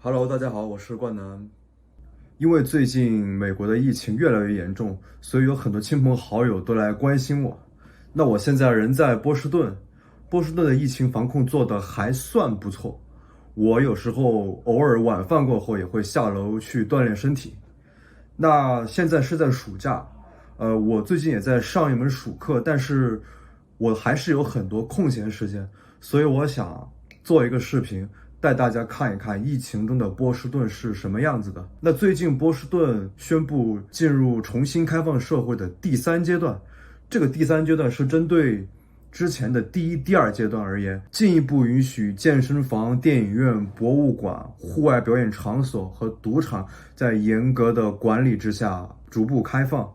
Hello，大家好，我是冠南。因为最近美国的疫情越来越严重，所以有很多亲朋好友都来关心我。那我现在人在波士顿，波士顿的疫情防控做得还算不错。我有时候偶尔晚饭过后也会下楼去锻炼身体。那现在是在暑假，我最近也在上一门暑课，但是我还是有很多空闲时间，所以我想做一个视频，带大家看一看疫情中的波士顿是什么样子的。那最近波士顿宣布进入重新开放社会的第三阶段，这个第三阶段是针对之前的第一、第二阶段而言，进一步允许健身房、电影院、博物馆、户外表演场所和赌场在严格的管理之下逐步开放。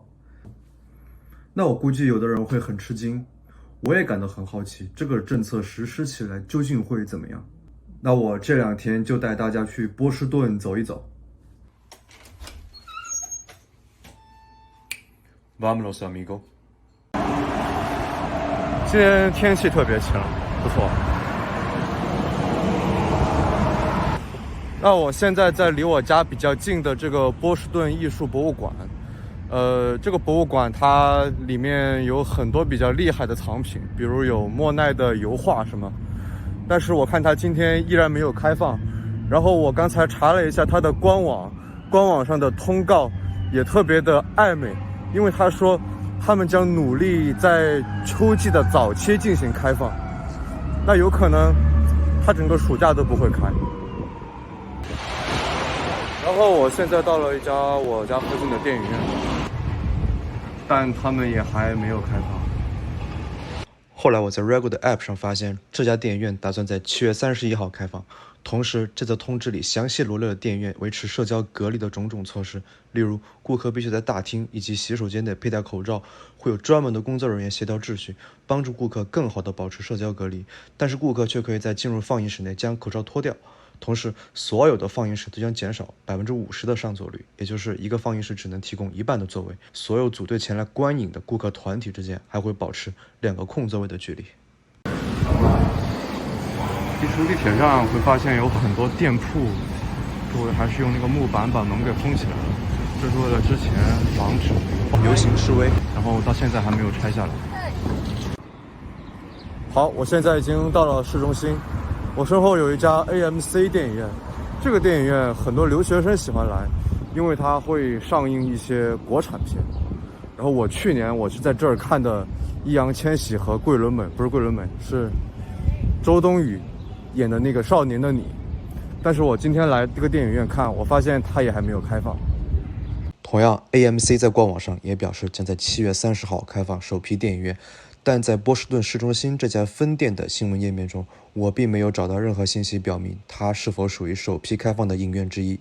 那我估计有的人会很吃惊，我也感到很好奇，这个政策实施起来究竟会怎么样？那我这2天就带大家去波士顿走一走。Vámonos, amigo。今天天气特别晴，不错。那我现在在离我家比较近的这个波士顿艺术博物馆。这个博物馆它里面有很多比较厉害的藏品，比如有莫奈的油画什么。但是我看它今天依然没有开放。然后我刚才查了一下它的官网，官网上的通告也特别的暧昧，因为他说他们将努力在秋季的早期进行开放，那有可能它整个暑假都不会开。然后我现在到了一家我家附近的电影院，但他们也还没有开放。后来我在 reupload 的 App 上发现，这家电影院打算在7月31号开放。同时，这则通知里详细罗列了电影院维持社交隔离的种种措施，例如顾客必须在大厅以及洗手间内佩戴口罩，会有专门的工作人员协调秩序，帮助顾客更好地保持社交隔离。但是顾客却可以在进入放映室内将口罩脱掉。同时，所有的放映室都将减少50%的上座率，也就是一个放映室只能提供1半的座位。所有组队前来观影的顾客团体之间还会保持2个空座位的距离。其实地铁上会发现有很多店铺周围还是用那个木板把门给封起来了，这是为了之前防止游行示威，然后到现在还没有拆下来。好，我现在已经到了市中心，我身后有一家 AMC 电影院，这个电影院很多留学生喜欢来，因为它会上映一些国产片。然后去年我是在这儿看的易烊千玺和桂纶镁，不是桂纶镁，是周冬雨演的那个少年的你。但是我今天来这个电影院看，我发现它也还没有开放。同样 AMC 在官网上也表示将在7月30号开放首批电影院，但在波士顿市中心这家分店的新闻页面中，我并没有找到任何信息表明它是否属于首批开放的影院之一。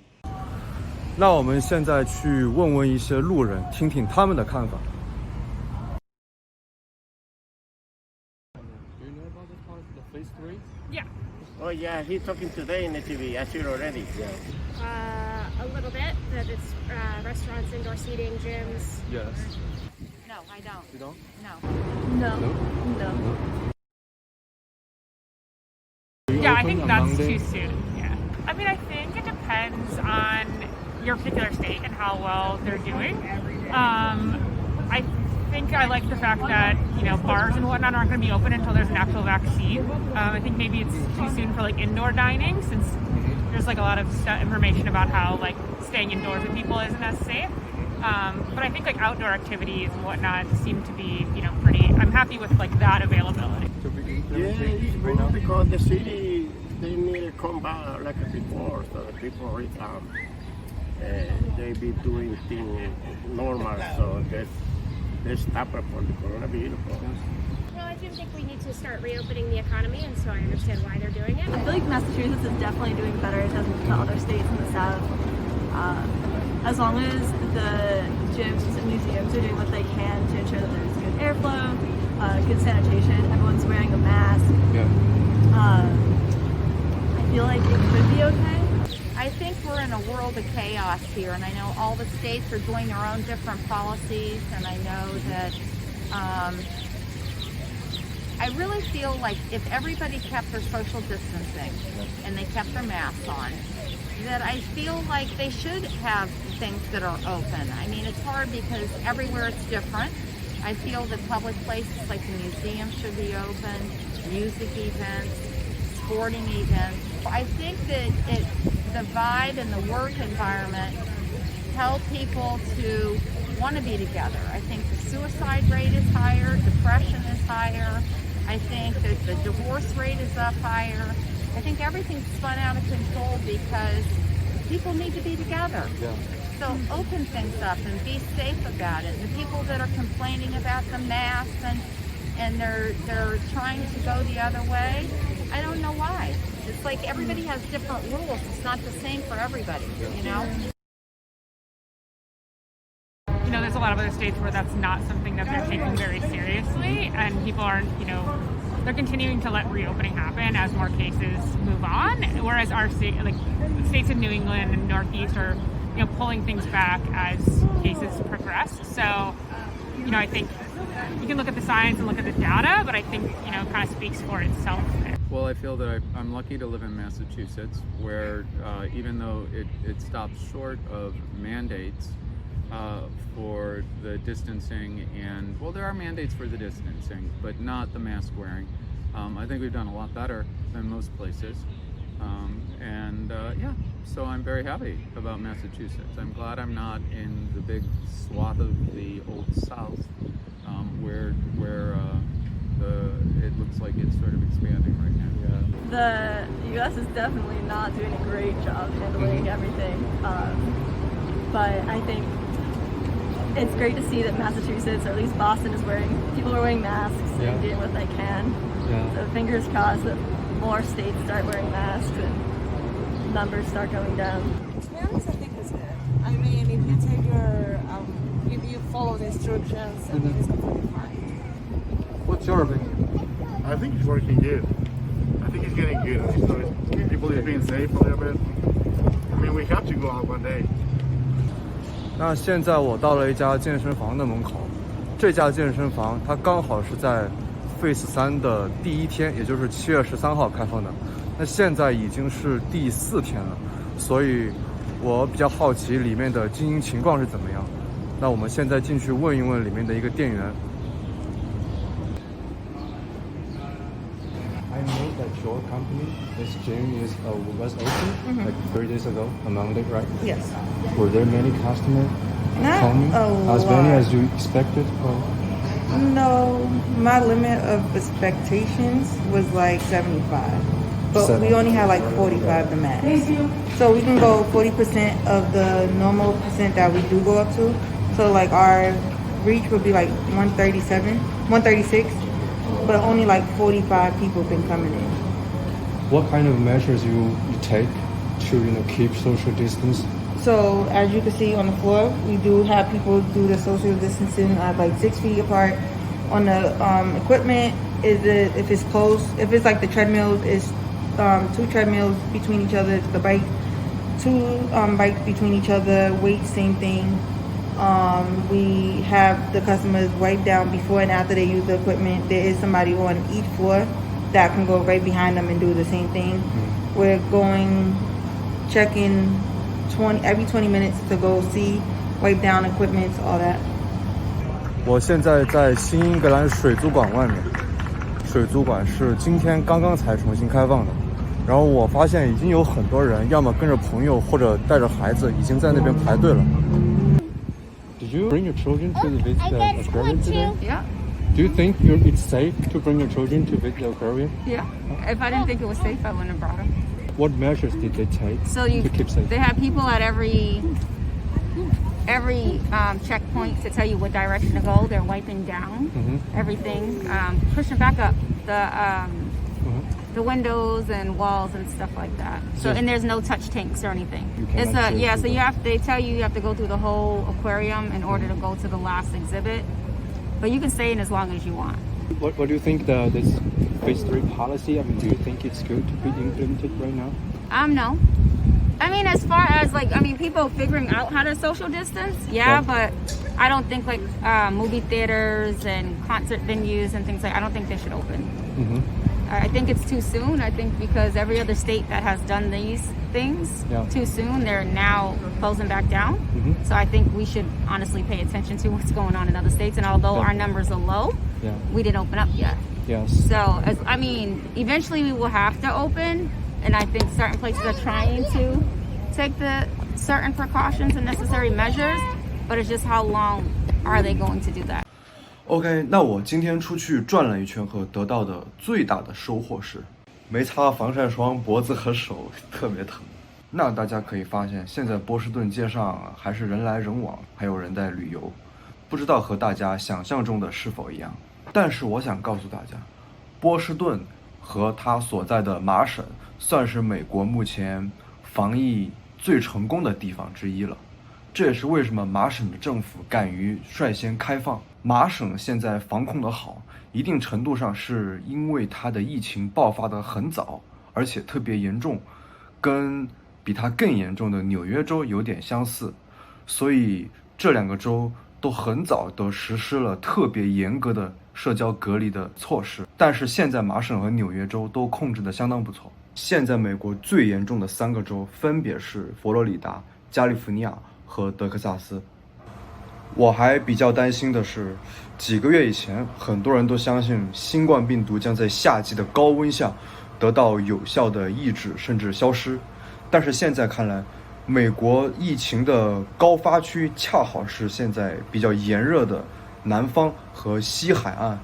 那我们现在去问问一些路人，听听他们的看法。Yeah. Oh yeah, he's talking today in the TV. I see it already. Yeah. A little bit. That it's restaurants, indoor seating, gyms. Yes. No, I don't. You don't? No. No. Yeah, I think that's too soon. Yeah. I mean, I think it depends on your particular state and how well they're doing. I think I like the fact that, bars and whatnot aren't going to be open until there's an actual vaccine. I think maybe it's too soon for indoor dining, since there's a lot of information about how staying indoors with people isn't as safe. But I think outdoor activities and whatnot seem to be pretty. I'm happy with that availability. Yeah, it's good because the city they need to come back like before, so the people they be doing things normal, so they stop it for the coronavirus. No, I do think we need to start reopening the economy, and so I understand why they're doing it. I feel like Massachusetts is definitely doing better than the other states in the South. As long as the gyms and museums are doing what they can to ensure that there's good airflow, good sanitation, everyone's wearing a mask. Yeah. I feel like it could be okay. I think we're in a world of chaos here, and I know all the states are doing their own different policies, and I know that I really feel like if everybody kept their social distancing and they kept their masks on, that I feel like they should have things that are open. I mean, it's hard because everywhere it's different. I feel that public places like the museum should be open, music events, sporting events. I think that the vibe and the work environment tell people to want to be together. I think the suicide rate is higher, depression is higher. I think that the divorce rate is up higher. I think everything's spun out of control because people need to be together. Yeah. So open things up and be safe about it. The people that are complaining about the masks and they're trying to go the other way, I don't know why. It's like everybody has different rules. It's not the same for everybody, you know? You know, there's a lot of other states where that's not something that they're taking very seriously, and people aren't, you know, they're continuing to let reopening happen as more cases move on, whereas our state, like the states of New England and Northeast are, you know, pulling things back as cases progress. So, you know, I think you can look at the science and look at the data, but I think, you know, it kind of speaks for itself there. Well, I feel that I'm lucky to live in Massachusetts, where even though it stops short of mandates for the distancing, and well, there are mandates for the distancing, but not the mask wearing. I think we've done a lot better than most places. Yeah, so I'm very happy about Massachusetts. I'm glad I'm not in the big swath of the old South, where it looks like it's sort of expanding right now. The U.S. is definitely not doing a great job handling everything, but I think it's great to see that Massachusetts, or at least Boston, people are wearing masks and doing what they can. So fingers crossed that more states start wearing masks and numbers start going down. To be honest, I think it's good. I mean, if you take if you follow the instructions, I think it's completely fine. What's your opinion? I think it's working good. I think it's getting good. I think people are being safe a little bit. I mean, we have to go out one day. 那现在我到了一家健身房的门口，这家健身房它刚好是在 Phase 3的第一天，也就是7月13号开放的。那现在已经是第4天了，所以我比较好奇里面的经营情况是怎么样。那我们现在进去问一问里面的一个店员。I know that your company, this gym was open like 3 days ago, on Monday, right? Yes. Were there many customers Not coming? a As many lot. as you expected? Or? No, my limit of expectations was like 75. But we only had like 45 the max. So we can go 40% of the normal percent that we do go up to. So like our reach would be like 136, but only like 45 people been coming in. What kind of measures you take to keep social distance? So as you can see on the floor, we do have people do the social distancing at like 6 feet apart. On the equipment, if it's close, if it's like the treadmills, it's 2 treadmills between each other. The bike, 2 bikes between each other. Weight, same thing. We have the customers wipe down before and after they use the equipment. There is somebody on each floor that can go right behind them and do the same thing. We're checking every 20 minutes to go see, wipe down equipment, all that. 我现在在新英格兰水族馆外面，水族馆是今天刚刚才重新开放的。然后我发现已经有很多人，要么跟着朋友，或者带着孩子，已经在那边排队了。Did you bring your children to visit the aquarium today? Yeah. Do you think it's safe to bring your children to visit the aquarium? Yeah. If I didn't think it was safe, I wouldn't have brought them. What measures did they take So to keep safe? they have people at every checkpoint to tell you what direction to go. They're wiping down everything, pushing back up the windows and walls and stuff like that. So and there's no touch tanks or anything. It's so they tell you have to go through the whole aquarium in order to go to the last exhibit, but you can stay in as long as you want. What do you think this Phase 3 policy? I mean, do you think it's good to be implemented right now? No. I mean, as far as like, I mean, people figuring out how to social distance, yeah. But I don't think like movie theaters and concert venues and things like, I don't think they should open. I think it's too soon. I think because every other state that has done these things too soon, they're now closing back down. So I think we should honestly pay attention to what's going on in other states. And although our numbers are low, we didn't open up yet. So, I mean, eventually we will have to open. And I think certain places are trying to take the certain precautions and necessary measures. But it's just how long are they going to do that? OK， 那我今天出去转了一圈后得到的最大的收获是，没擦防晒霜，脖子和手特别疼。那大家可以发现，现在波士顿街上还是人来人往，还有人在旅游，不知道和大家想象中的是否一样。但是我想告诉大家，波士顿和它所在的麻省算是美国目前防疫最成功的地方之一了。这也是为什么麻省的政府敢于率先开放。麻省现在防控的好，一定程度上是因为它的疫情爆发的很早，而且特别严重，跟比它更严重的纽约州有点相似，所以这两个州都很早都实施了特别严格的社交隔离的措施。但是现在麻省和纽约州都控制的相当不错。现在美国最严重的3个州分别是佛罗里达、加利福尼亚和德克萨斯。我还比较担心的是，几个月以前，很多人都相信新冠病毒将在夏季的高温下得到有效的抑制甚至消失，但是现在看来，美国疫情的高发区恰好是现在比较炎热的南方和西海岸。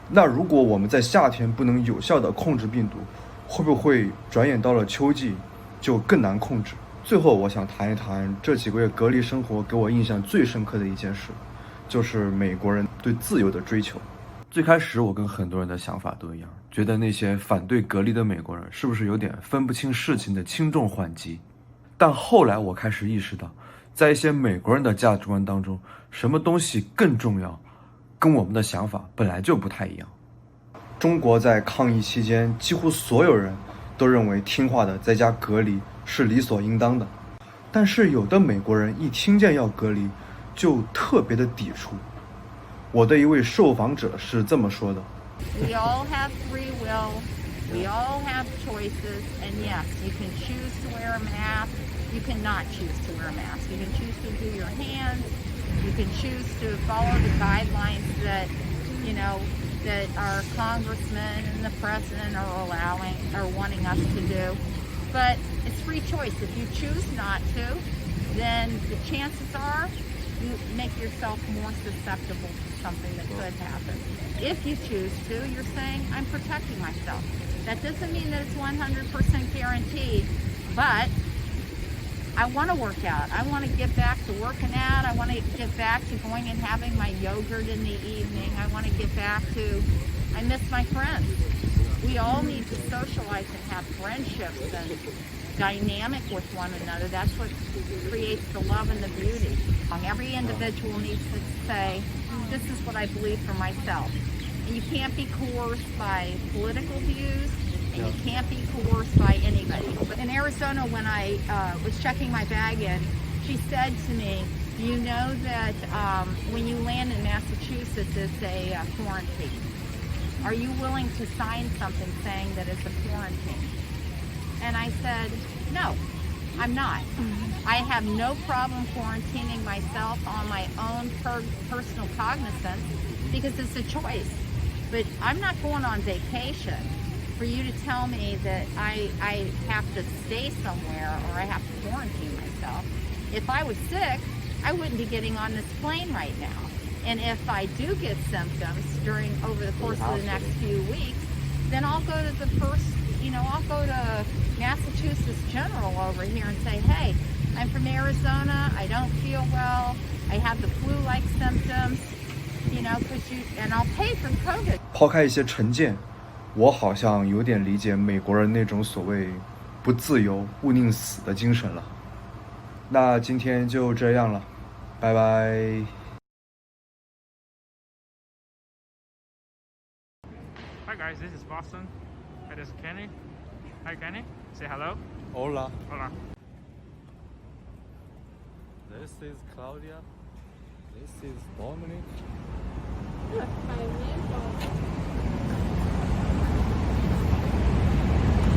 那如果我们在夏天不能有效的控制病毒，会不会转眼到了秋季就更难控制？最后我想谈一谈这几个月隔离生活给我印象最深刻的一件事，就是美国人对自由的追求。最开始我跟很多人的想法都一样，觉得那些反对隔离的美国人是不是有点分不清事情的轻重缓急。但后来我开始意识到，在一些美国人的价值观当中，什么东西更重要，跟我们的想法本来就不太一样。中国在抗疫期间，几乎所有人都认为听话的在家隔离是理所应当的，但是有的美国人一听见要隔离，就特别的抵触。我的一位受访者是这么说的 We all have free will, we all have choices, and yes, you can choose to wear a mask, you cannot choose to wear a mask. You can choose to do your hands, you can choose to follow the guidelines that, that our congressmen and the president are wanting us to do. But it's free choice. If you choose not to, then the chances are you make yourself more susceptible to something that could happen. If you choose to, you're saying, I'm protecting myself. That doesn't mean that it's 100% guaranteed, but I want to work out. I want to get back to working out. I want to get back to going and having my yogurt in the evening. I want to get back to, I miss my friends. We all need to socialize and have friendships and dynamic with one another. That's what creates the love and the beauty. Every individual needs to say, this is what I believe for myself. And you can't be coerced by political views, and you can't be coerced by anybody. But in Arizona, when I was checking my bag in, she said to me, do you know that when you land in Massachusetts, it's a quarantine? Are you willing to sign something saying that it's a quarantine? And I said, no, I'm not. I have no problem quarantining myself on my own personal cognizance because it's a choice. But I'm not going on vacation for you to tell me that I have to stay somewhere or I have to quarantine myself. If I was sick, I wouldn't be getting on this plane right now. And if I do get symptoms over the course of the next few weeks, then I'll go to I'll go to Massachusetts General over here and say, hey, I'm from Arizona, I don't feel well, I have the flu-like symptoms, and I'll pay for COVID. 抛开一些成见，我好像有点理解美国人那种所谓不自由勿宁死的精神了。那今天就这样了，拜拜。Hi guys, this is Boston. This is Kenny. Hi Kenny. Say hello. Hola. Hola. This is Claudia. This is Dominic. My name is